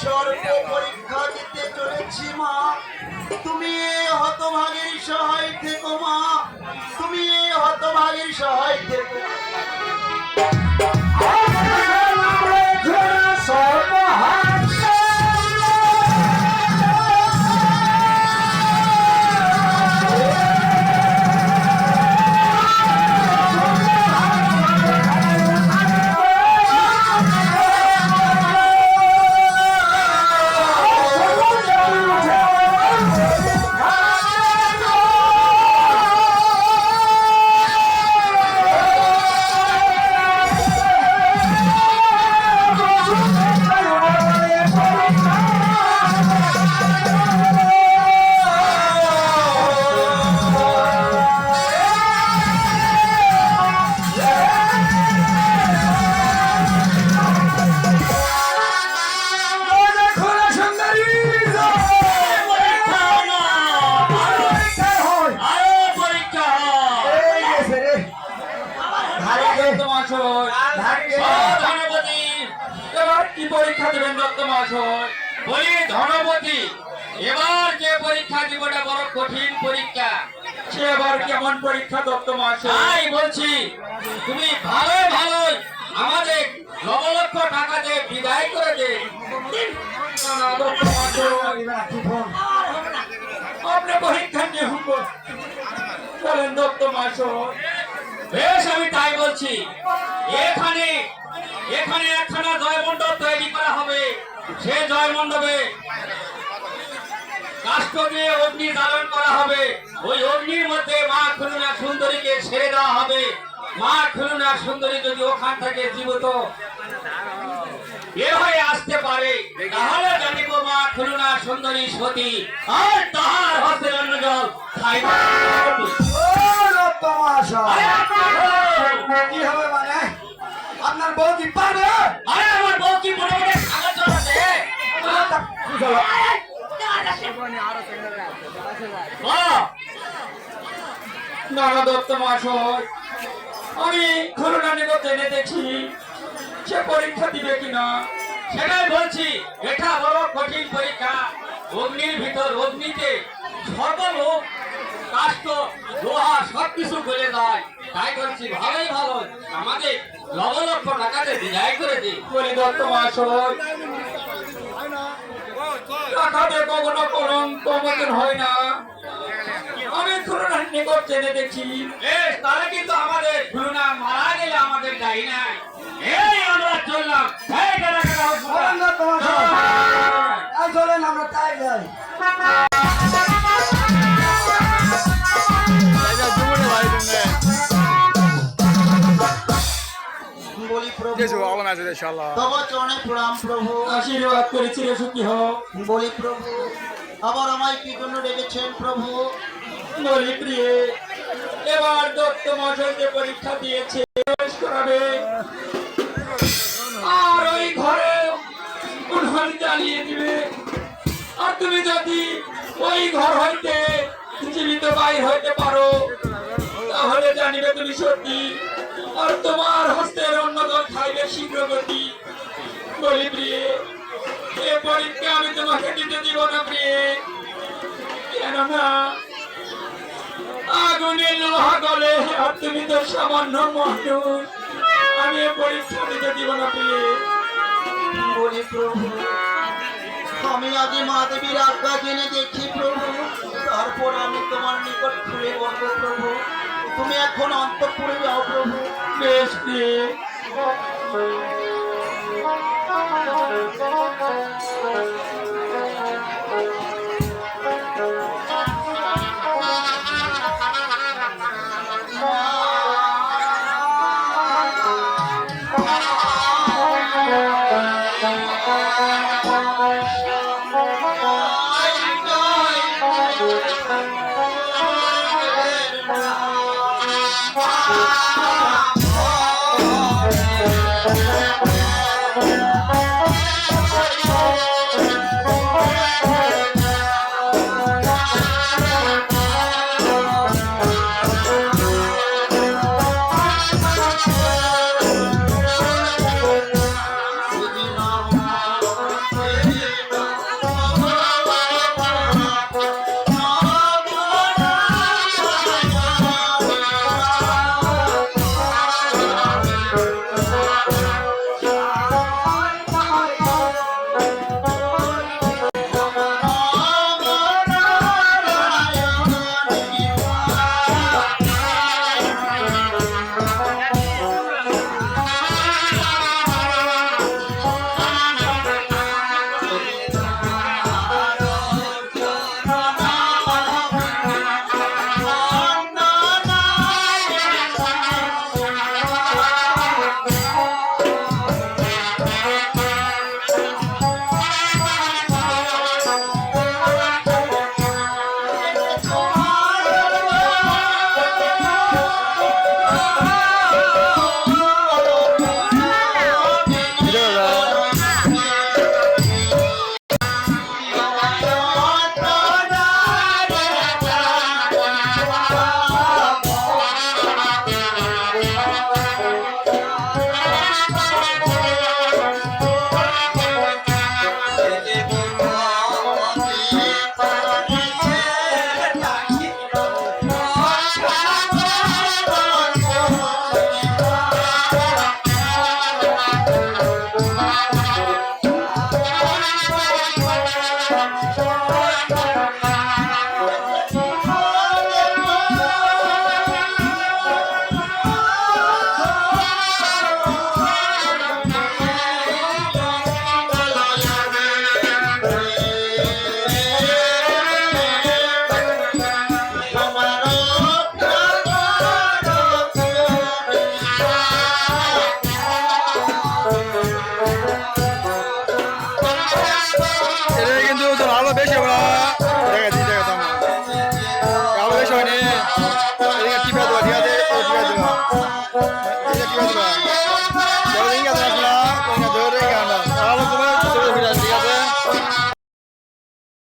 সর্ব পরীক্ষা দিতে চলেছি মা। তুমি হতভাগীর সহায় থেকো মা, তুমি হতভাগীর সহায় থেকো। কি পরীক্ষা দেবেন দত্ত মহাশয়? বলি ধনপতি, এবার যে পরীক্ষা দিবটা বড় কঠিন পরীক্ষা। সে এবার কেমন পরীক্ষা দত্ত মহাশয়? বলছি তুমি ভালো ভালো আমাদের লক্ষ টাকা দিয়ে বিদায় করে দে। আপনি পরীক্ষা নিয়ে বলেন দত্ত মহাশয়। বেশ, আমি তাই বলছি। এখানে এখানে একখানা জয়মণ্ডপ তৈরি করা হবে। সে জয়মণ্ডপে কাষ্ঠ দিয়ে অগ্নি ধারণ করা হবে। ওই অগ্নির মধ্যে মা খুলনা সুন্দরীকে ছেড়ে দেওয়া হবে। মা খুলনা সুন্দরী যদি ওখান থেকে জীবিত বের হয়ে আসতে পারে, তাহলে জানিব মা খুলনা সুন্দরী সতী, আর তাহার হস্তের অন্য জল খাইব। কি হবে মানে? আপনার বউ কি পারবে? আরে আমার বউ কি মনে মনে সাগর চলাছে? নানা দত্ত মহাশয়, আমি খুলনা নিকট জেনে দেখি সে পরীক্ষা দিবে কিনা। সেটাই বলছি, এটা বড় কঠিন পরীক্ষা। অগ্নির ভিতর, অগ্নিতে সর্বলোক কাষ্ঠ লোহা সবকিছু গলে যায়। তাই বলছি ভালোই ভালো আমাদের লক্ষ টাকাতে বিদায় করে দিই। বলি দত্ত মহাশয়, টাকাতে কখনো কমন হয় না। আমি খুলনার নিকট জেনে দেখি। বেশ, তাহলে কিন্তু আমাদের খুলনা মারা গেলে আমাদের দায়ী নাই। এই আমরা চললাম। চলেন আমরা তাই যাই। বলি প্রভু, তোমার চরণে প্রণাম প্রভু। আশীর্বাদ করেছি রে সুখী হও। বলি প্রভু, আবার আমায় কি জন্য ডেকেছেন প্রভু? বলি প্রিয়ে, এবার দত্ত মহাশয়কে পরীক্ষা দিয়েছে, প্রবেশ করাবে। আর ওই ঘরে উনুন জ্বালিয়ে দিবে। আর তুমি যদি ওই ঘর হইতে জীবিত বাইর হইতে পারো, তাহলে জানিবে তুমি সত্যি, আর তোমার হস্তের অন্য দল খাইবে শীঘ্র গতি। বলি প্রিয়ে, এ পরীক্ষা আমি তোমাকে দিতে দিব না প্রিয়ে। কেননা আগুনে লোহা গলে, আর তুমি তো সামান্য মানুষ। আমি এ পরীক্ষা দিতে দিব না প্রিয়ে। বলি প্রভু, আমি আগে মা দেবীর আজ্ঞা জেনে দেখি প্রভু, তারপর আমি তোমার নিকট খুলে বলবো প্রভু। তুমি এখন অন্তঃপুরে যাও প্রভু। বেশ প্রিয়ে।